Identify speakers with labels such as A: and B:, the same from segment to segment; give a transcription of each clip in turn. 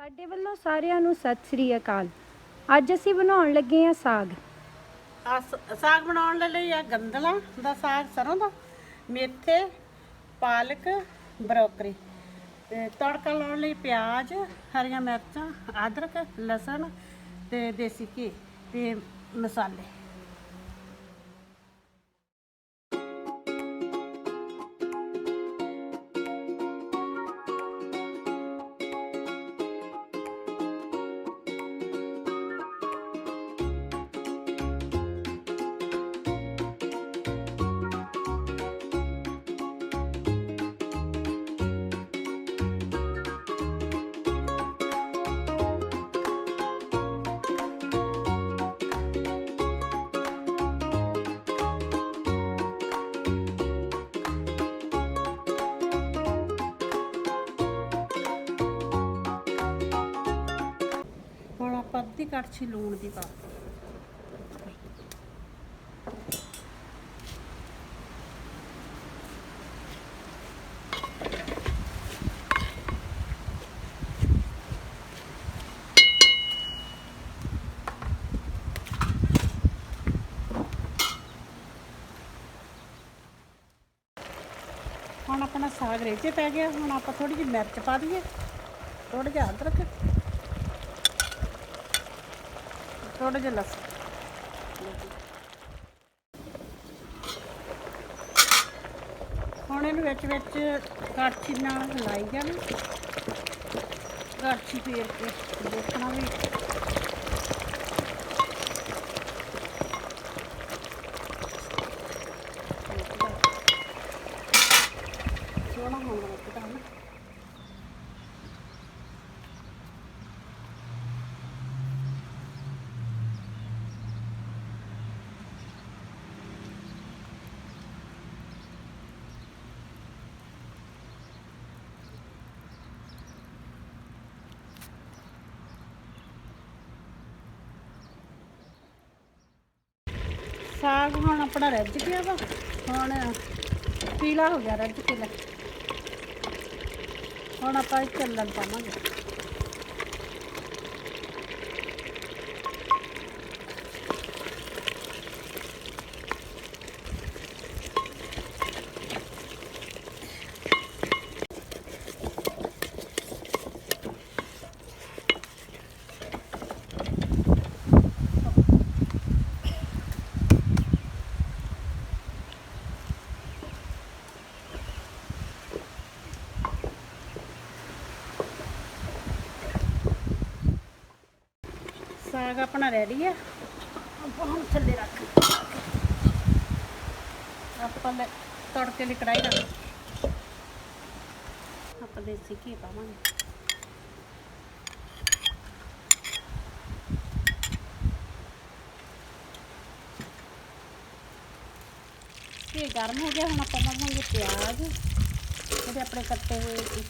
A: ਸਾਡੇ ਵੱਲੋਂ ਸਾਰਿਆਂ ਨੂੰ ਸਤਿ ਸ੍ਰੀ ਅਕਾਲ। ਅੱਜ ਅਸੀਂ ਬਣਾਉਣ ਲੱਗੇ ਹਾਂ ਸਾਗ।
B: ਸਾਗ ਬਣਾਉਣ ਦੇ ਲਈ ਆ ਗੰਦਲਾਂ ਦਾ ਸਾਗ, ਸਰੋਂ ਦਾ, ਮੇਥੇ, ਪਾਲਕ, ਬਰੋਕਰੀ ਤੇ ਤੜਕਾ ਲਾਉਣ ਲਈ ਪਿਆਜ਼, ਹਰੀਆਂ ਮਿਰਚਾਂ, ਅਦਰਕ, ਲਸਣ ਤੇ ਦੇਸੀ ਘੀ ਤੇ ਮਸਾਲੇ। ਹੁਣ ਆਪਾਂ ਅੱਧੀ ਕੜਛੀ ਲੂਣ ਦੀ ਪਾ ਹੁਣ ਆਪਣਾ ਸਾਗ ਰੇਚੇ ਪੈ ਗਿਆ। ਹੁਣ ਆਪਾਂ ਥੋੜੀ ਜਿਹੀ ਮਿਰਚ ਪਾ ਦਈਏ, ਥੋੜਾ ਜਿਹਾ ਅਦਰਕ, ਥੋੜਾ ਜਿਹਾ ਲਸਣ। ਹੁਣ ਇਹਨੂੰ ਵਿੱਚ ਕੜਛੀ ਨਾਲ ਹਿਲਾਈ ਜਾਣਾ, ਕੜਛੀ ਫੇਰ ਕੇ ਦੇਖਣਾ ਵੀ ਸੋਹਣਾ ਹੋਣਾ ਲੱਗਦਾ ਹੈ। ਸਾਗ ਹੁਣ ਆਪਣਾ ਰੱਜ ਗਿਆ ਵਾ, ਹੁਣ ਪੀਲਾ ਹੋ ਗਿਆ, ਰੱਜ ਕੇ। ਹੁਣ ਆਪਾਂ ਚੱਲਣ ਪਾਵਾਂਗੇ। ਸਾਗ ਆਪਣਾ ਰੈਡੀ ਆ। ਆਪਾਂ ਹੁਣ ਥੱਲੇ ਰੱਖ ਆਪਾਂ ਤੜਕੇ ਲਈ ਕੜਾਈ ਰੱਖ, ਆਪਾਂ ਦੇਸੀ ਘੀ ਪਾਵਾਂਗੇ। ਘੀ ਗਰਮ ਹੋ ਗਿਆ। ਹੁਣ ਆਪਾਂ ਪਾਵਾਂਗੇ ਪਿਆਜ਼, ਜਿਹੜੇ ਆਪਣੇ ਕੱਟੇ ਹੋਏ ਸੀ।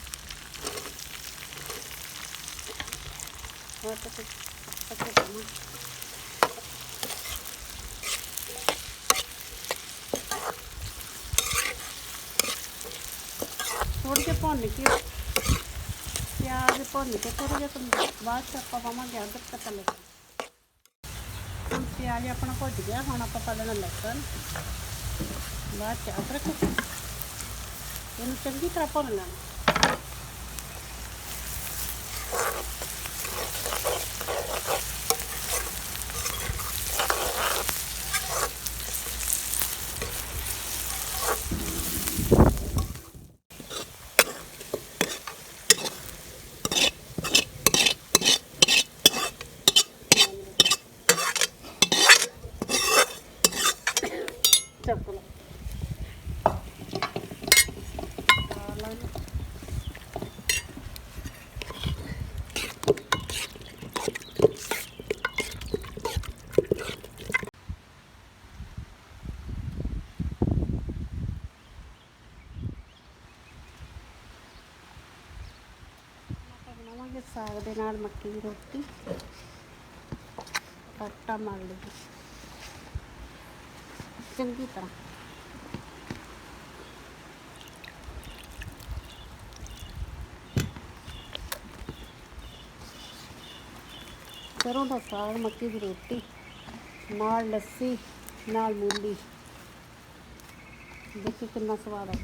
B: ਥੋੜ੍ਹੇ ਜਿਹੇ ਭੁੰਨ ਕੇ ਪਿਆਜ਼ ਭੁੰਨ ਕੇ ਥੋੜ੍ਹਾ ਜਿਹਾ ਬਾਅਦ 'ਚ ਆਪਾਂ ਪਾਵਾਂਗੇ ਅਦਰਕ ਤੇ ਲਸਣ। ਹੁਣ ਪਿਆਜ਼ ਆਪਣਾ ਭੁੱਜ ਗਿਆ। ਹੁਣ ਆਪਾਂ ਪਾ ਲੈਣਾ ਲਸਣ, ਬਾਅਦ 'ਚ ਅਦਰਕ। ਇਹਨੂੰ ਚੰਗੀ ਤਰ੍ਹਾਂ ਭੁੰਨ ਲੈਣਾ। ਸਾਗ ਦੇ ਨਾਲ ਮੱਕੀ ਦੀ ਰੋਟੀ, ਆਟਾ ਮਲ ਲਓ ਚੰਗੀ ਤਰ੍ਹਾਂ। ਸਰੋਂ ਦਾ ਸਾਗ ਮੱਕੀ ਦੀ ਰੋਟੀ ਨਾਲ ਲੱਸੀ ਨਾਲ ਮੂਲੀ, ਦੇਖੀ ਕਿੰਨਾ ਸਵਾਦ ਆ।